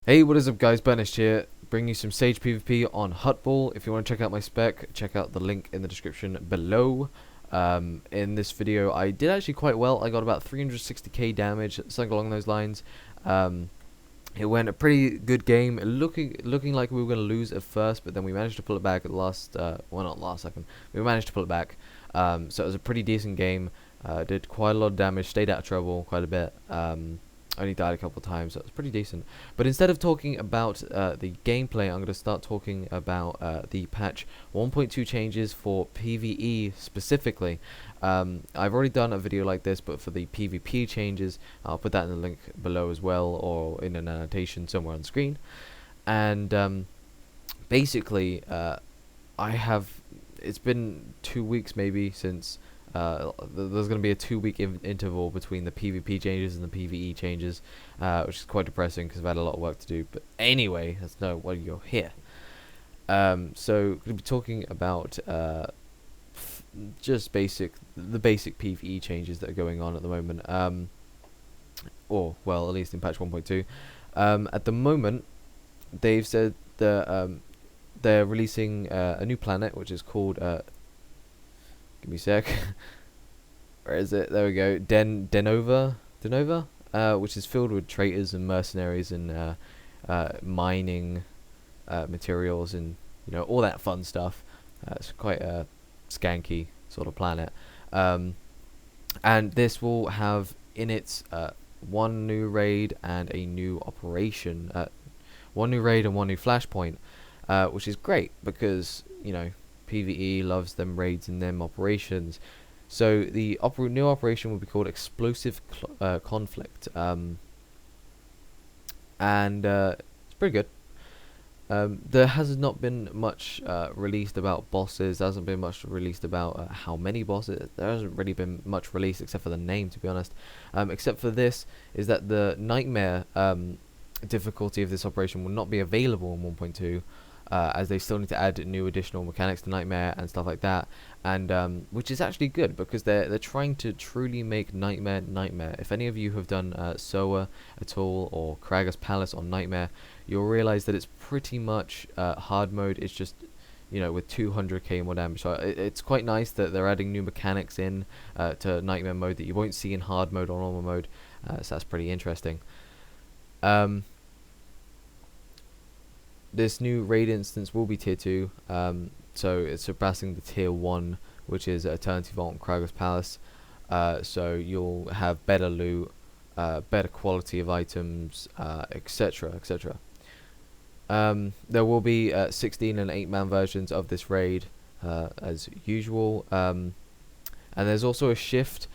Hey, what is up guys, Burnished here, bringing you some Sage PvP on Huttball. If you want to check out my spec, check out the link in the description below. In this video, I did actually quite well. I got about 360k damage, something along those lines. It went a pretty good game, looking like we were going to lose at first, but then we managed to pull it back at the last, well not last second, we managed to pull it back. So it was a pretty decent game, did quite a lot of damage, stayed out of trouble quite a bit. Only died a couple of times, so it was pretty decent. But instead of talking about the gameplay, I'm going to start talking about the patch 1.2 changes for PvE specifically. I've already done a video like this, but for the PvP changes, I'll put that in the link below as well, or in an annotation somewhere on the screen. And basically, it's been 2 weeks maybe since there's going to be a 2 week interval between the PvP changes and the PvE changes, which is quite depressing because I've had a lot of work to do. But anyway, that's no why you're here. So we'll be talking about just the basic PvE changes that are going on at the moment. Or well, at least in patch 1.2. At the moment, they've said that they're releasing a new planet, which is called give me a sec. Where is it? There we go. Denova, which is filled with traitors and mercenaries and mining materials and all that fun stuff. It's quite a skanky sort of planet. And this will have in its one new raid and a new operation. One new raid and one new flashpoint, which is great because PvE loves them raids and them operations. So the new operation will be called Explosive Conflict, and it's pretty good. There has not been much released about bosses. There hasn't been much released about how many bosses. There hasn't really been much released except for the name, to be honest. Except for this, is that the nightmare difficulty of this operation will not be available in 1.2. As they still need to add new additional mechanics to Nightmare and stuff like that, and which is actually good because they're trying to truly make Nightmare. If any of you have done Swtor at all or Krager's Palace on Nightmare, you'll realize that it's pretty much hard mode. It's just with 200k more damage. So it's quite nice that they're adding new mechanics in to Nightmare mode that you won't see in hard mode or normal mode. So that's pretty interesting. This new raid instance will be tier 2, so it's surpassing the tier 1, which is Eternity Vault and Krager's Palace. So you'll have better loot, better quality of items, etc, etc. There will be 16 and 8-man versions of this raid, as usual, and there's also a shift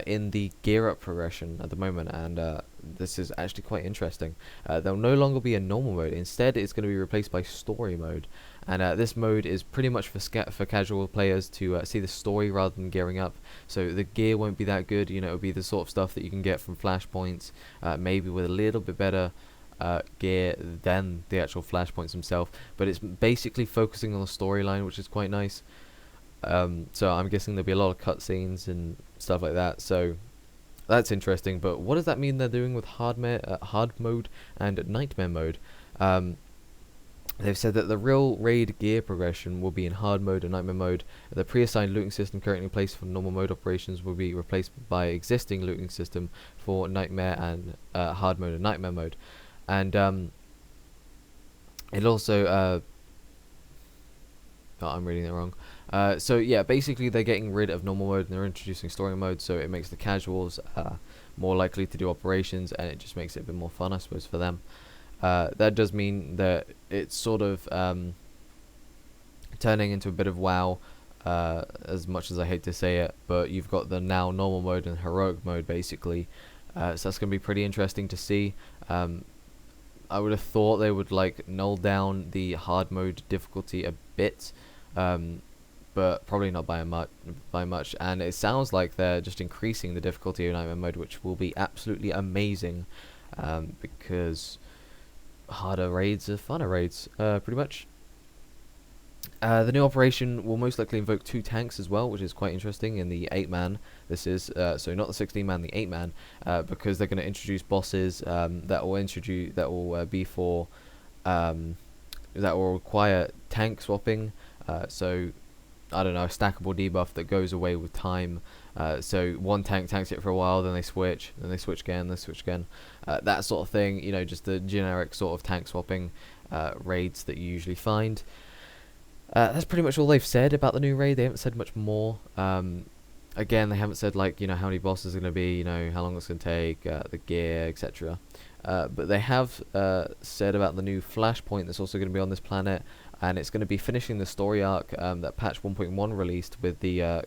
in the gear up progression at the moment, and this is actually quite interesting. There'll no longer be a normal mode. Instead, it's going to be replaced by story mode, and this mode is pretty much for casual players to see the story rather than gearing up. So the gear won't be that good. It'll be the sort of stuff that you can get from Flashpoints, maybe with a little bit better gear than the actual Flashpoints themselves. But it's basically focusing on the storyline, which is quite nice. So I'm guessing there'll be a lot of cutscenes and stuff like that, so that's interesting. But what does that mean they're doing with hard mode and nightmare mode? They've said that the real raid gear progression will be in hard mode and nightmare mode. The pre-assigned looting system currently in place for normal mode operations will be replaced by existing looting system for nightmare and hard mode and nightmare mode. And it also oh, I'm reading it wrong. So yeah, basically they're getting rid of normal mode and they're introducing story mode, so it makes the casuals more likely to do operations, and it just makes it a bit more fun, I suppose, for them. That does mean that it's sort of turning into a bit of WoW, as much as I hate to say it, but you've got the now normal mode and heroic mode basically, so that's going to be pretty interesting to see. I would have thought they would null down the hard mode difficulty a bit, but probably not by much. And it sounds like they're just increasing the difficulty of nightmare mode, which will be absolutely amazing, because harder raids are funner raids, pretty much. The new operation will most likely invoke 2 tanks as well, which is quite interesting. In the 8-man, this is so not the 16-man, the 8-man, because they're going to introduce bosses that will be for that will require tank swapping. So I don't know, a stackable debuff that goes away with time. So one tank tanks it for a while, then they switch again, that sort of thing. You know, just the generic sort of tank swapping raids that you usually find. That's pretty much all they've said about the new raid. They haven't said much more. Again, they haven't said, like, you know, how many bosses are going to be, you know, how long it's going to take, the gear, etc. But they have said about the new Flashpoint that's also going to be on this planet, and it's going to be finishing the story arc that patch 1.1 released with the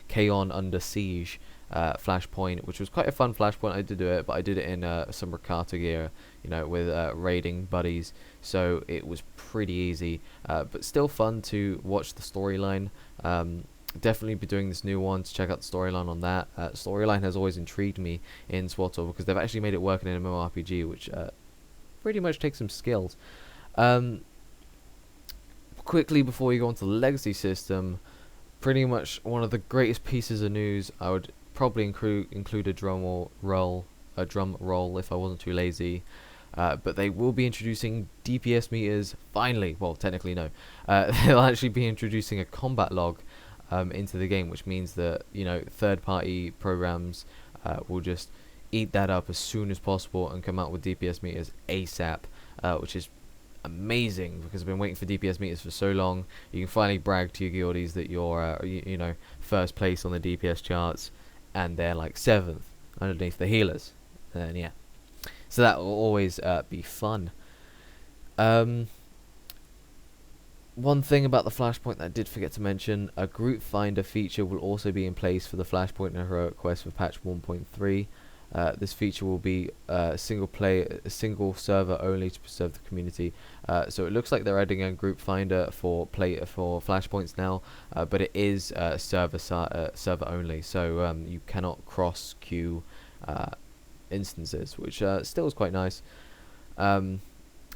Kaon Under Siege Flashpoint, which was quite a fun Flashpoint. I did do it, but I did it in some Rakata gear, you know, with raiding buddies, so it was pretty easy, but still fun to watch the storyline. Definitely be doing this new one to check out the storyline on that. Storyline has always intrigued me in Swtor because they've actually made it work in an MMORPG, which pretty much takes some skills. Quickly before we go on to the legacy system, pretty much one of the greatest pieces of news. I would probably include a drum roll if I wasn't too lazy. But they will be introducing DPS meters finally. Well, technically no. They'll actually be introducing a combat log into the game, which means that, you know, third-party programs will just eat that up as soon as possible and come out with DPS meters ASAP, which is amazing because I've been waiting for DPS meters for so long. You can finally brag to your guildies that you're you know, first place on the DPS charts, and they're like 7th underneath the healers. And yeah, so that will always be fun. One thing about the Flashpoint that I did forget to mention, a group finder feature will also be in place for the Flashpoint and Heroic Quest for patch 1.3. This feature will be single server only to preserve the community. So it looks like they're adding a group finder for Flashpoints now, but it is server only, so you cannot cross queue instances, which still is quite nice.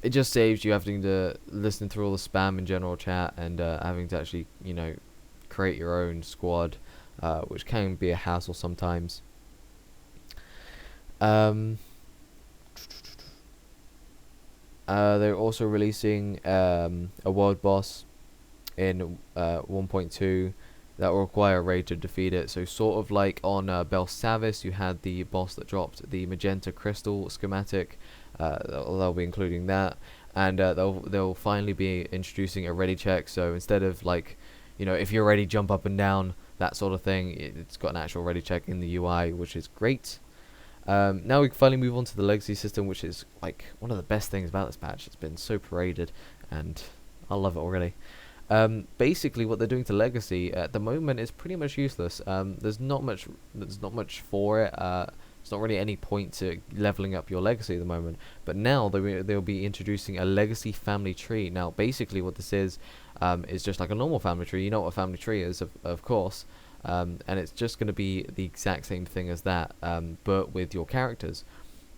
It just saves you having to listen through all the spam in general chat and having to actually, you know, create your own squad, which can be a hassle sometimes. They're also releasing a world boss in 1.2 that will require a raid to defeat it. So sort of like on Belsavis, you had the boss that dropped the magenta crystal schematic. They'll be including that, and they'll finally be introducing a ready check. So instead of, like, you know, if you're ready, jump up and down, that sort of thing, it's got an actual ready check in the UI, which is great. Now we can finally move on to the legacy system, which is like one of the best things about this patch. It's been so paraded, and I love it already. Basically, what they're doing to legacy at the moment is pretty much useless. There's not much for it. It's not really any point to leveling up your legacy at the moment. But now they'll be introducing a legacy family tree. Now, basically, what this is just like a normal family tree. You know what a family tree is, of course. And it's just going to be the exact same thing as that, but with your characters.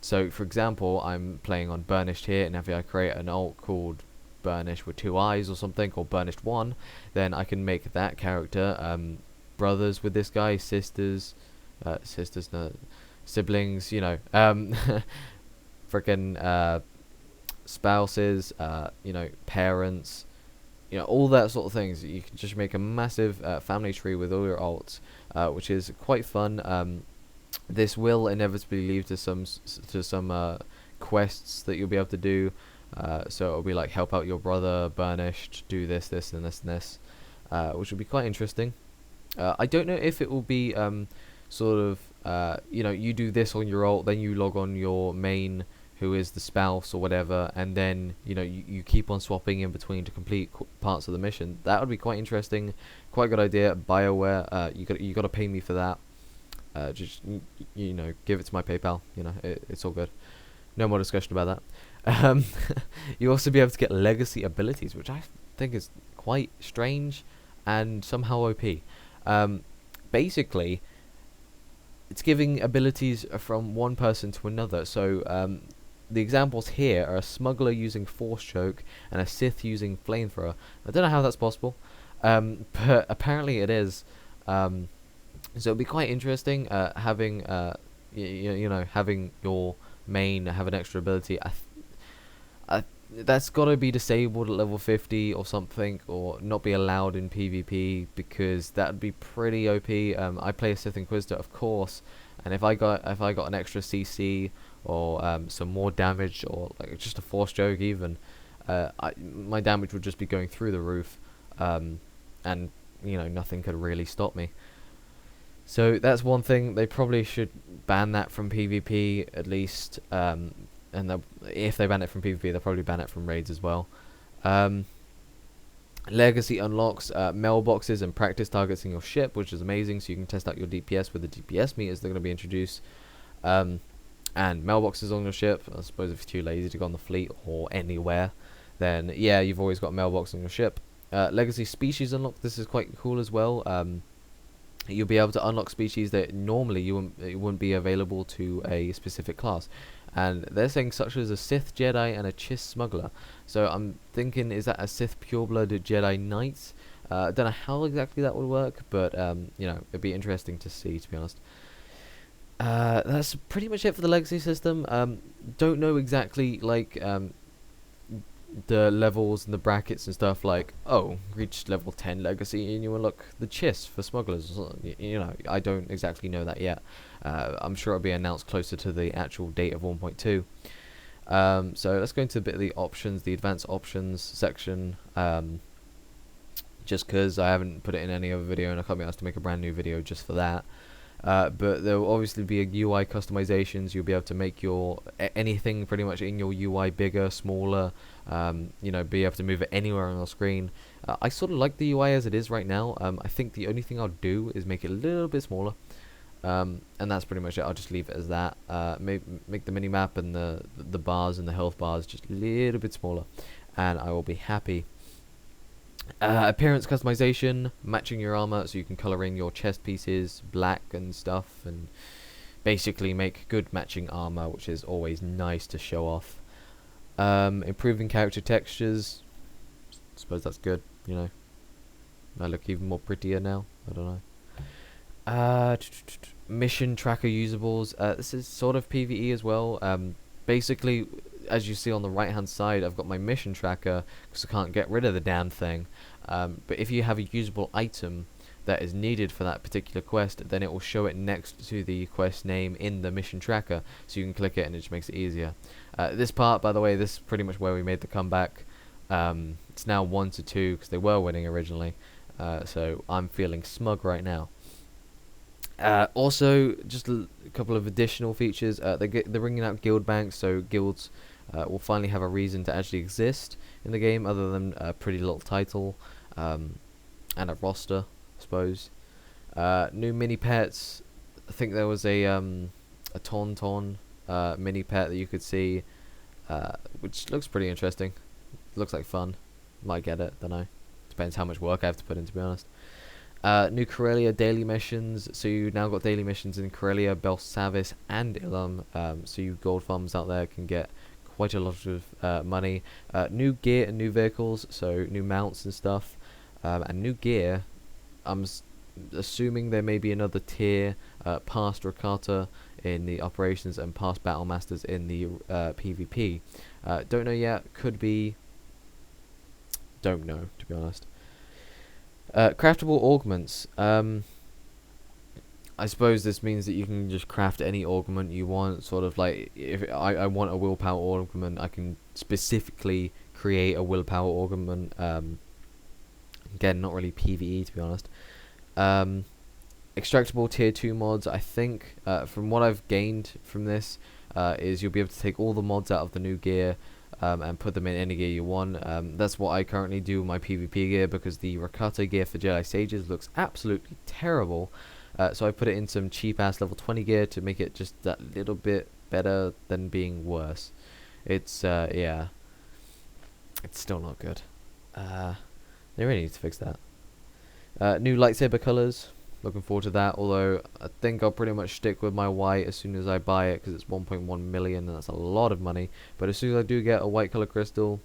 So, for example, I'm playing on Burnished here, and if I create an alt called Burnished with 2 eyes or something, or Burnished 1, then I can make that character brothers with this guy, siblings, you know, freaking spouses, you know, parents, you know, all that sort of things. You can just make a massive family tree with all your alts, which is quite fun. This will inevitably lead to some quests that you'll be able to do. So it'll be like, help out your brother, Burnished, do this, this, and this, and this, which will be quite interesting. I don't know if it will be sort of, you know, you do this on your alt, then you log on your main, who is the spouse or whatever, and then, you know, you keep on swapping in between to complete parts of the mission. That would be quite interesting. Quite a good idea. BioWare, you got to pay me for that. Just you know, give it to my PayPal. You know, it's all good. No more discussion about that. You also be able to get legacy abilities, which I think is quite strange and somehow OP. Basically, it's giving abilities from one person to another. So the examples here are a smuggler using force choke and a Sith using flamethrower. I don't know how that's possible, but apparently it is. So it'd be quite interesting having you know, having your main have an extra ability. That's got to be disabled at level 50 or something, or not be allowed in PvP, because that would be pretty OP. I play a Sith Inquisitor, of course, and if I got an extra CC or some more damage, or like just a force choke even, my damage would just be going through the roof, and you know, nothing could really stop me. So that's one thing. They probably should ban that from PvP at least. And if they ban it from PvP, they'll probably ban it from raids as well. Legacy unlocks mailboxes and practice targets in your ship, which is amazing. So you can test out your DPS with the DPS meters they're going to be introduced. And mailboxes on your ship. I suppose if you're too lazy to go on the fleet or anywhere, then yeah, you've always got a mailbox on your ship. Legacy species unlock. This is quite cool as well. You'll be able to unlock species that normally you wouldn't be available to a specific class. And they're saying such as a Sith Jedi and a Chiss Smuggler. So I'm thinking, is that a Sith Pureblood Jedi Knight? I don't know how exactly that would work, but you know, it'd be interesting to see, to be honest. That's pretty much it for the legacy system. Don't know exactly like the levels and the brackets and stuff, like, oh, reached level 10 legacy and you unlock the Chiss for smugglers. You know, I don't exactly know that yet. I'm sure it'll be announced closer to the actual date of 1.2. So let's go into a bit of the options, the advanced options section, just because I haven't put it in any other video and I can't be asked to make a brand new video just for that. But there will obviously be UI customizations. You'll be able to make your anything pretty much in your UI bigger, smaller, you know, be able to move it anywhere on the screen. I sort of like the UI as it is right now. I think the only thing I'll do is make it a little bit smaller, and that's pretty much it. I'll just leave it as that. Make the mini-map and the bars and the health bars just a little bit smaller, and I will be happy. Appearance customization, matching your armor, so you can color in your chest pieces black and stuff, and basically make good matching armor, which is always nice to show off. Improving character textures, suppose that's good, you know. I look even more prettier now, I don't know. Mission tracker usables, this is sort of PvE as well. Basically, as you see on the right hand side, I've got my mission tracker because I can't get rid of the damn thing. But if you have a usable item that is needed for that particular quest, then it will show it next to the quest name in the mission tracker, so you can click it and it just makes it easier. This part, by the way, this is pretty much where we made the comeback. It's now 1-2 because they were winning originally, so I'm feeling smug right now. Also, just a couple of additional features. They're bringing out guild banks, so guilds will finally have a reason to actually exist in the game, other than a pretty little title and a roster, I suppose. New mini pets. I think there was a Tauntaun mini pet that you could see, which looks pretty interesting. Looks like fun. Might get it. Don't know. Depends how much work I have to put in, to be honest. New Corellia daily missions. So you now got daily missions in Corellia, Belsavis, and Ilum. So you gold farmers out there can get quite a lot of money. New gear and new vehicles, so new mounts and stuff, and new gear. I'm assuming there may be another tier past Rakata in the operations and past battle masters in the PvP. Don't know yet. Could be. Don't know, to be honest. Craftable augments. I suppose this means that you can just craft any augment you want. Sort of like, if I want a willpower augment, I can specifically create a willpower augment. Again, not really PvE, to be honest. Extractable tier 2 mods, I think, from what I've gained from this, is you'll be able to take all the mods out of the new gear, and put them in any gear you want. That's what I currently do with my PvP gear, because the Rakata gear for Jedi Sages looks absolutely terrible. So I put it in some cheap ass level 20 gear to make it just that little bit better than being worse. It's yeah, it's still not good. They really need to fix that. New lightsaber colors. looking forward to that. Although I think I'll pretty much stick with my white as soon as I buy it, because it's 1.1 million and that's a lot of money. But as soon as I do get a white color crystal,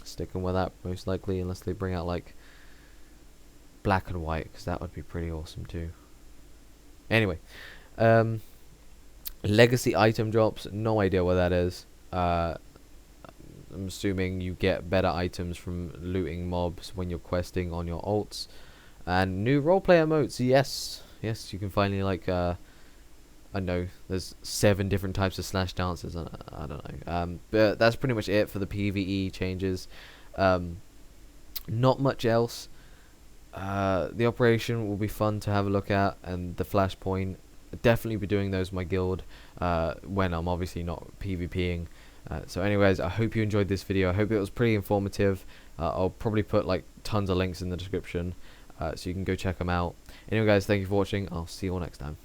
sticking with that most likely, unless they bring out like black and white, because that would be pretty awesome too. Anyway, legacy item drops, no idea what that is. I'm assuming you get better items from looting mobs when you're questing on your alts. And new roleplay emotes, yes, you can finally like I know there's 7 different types of slash dances, and I don't know. But that's pretty much it for the PVE changes. Not much else. The operation will be fun to have a look at, and the Flashpoint. Definitely be doing those in my guild when I'm obviously not PvPing. So anyways, I hope you enjoyed this video. I hope it was pretty informative. I'll probably put like tons of links in the description, so you can go check them out. Anyway guys, thank you for watching. I'll see you all next time.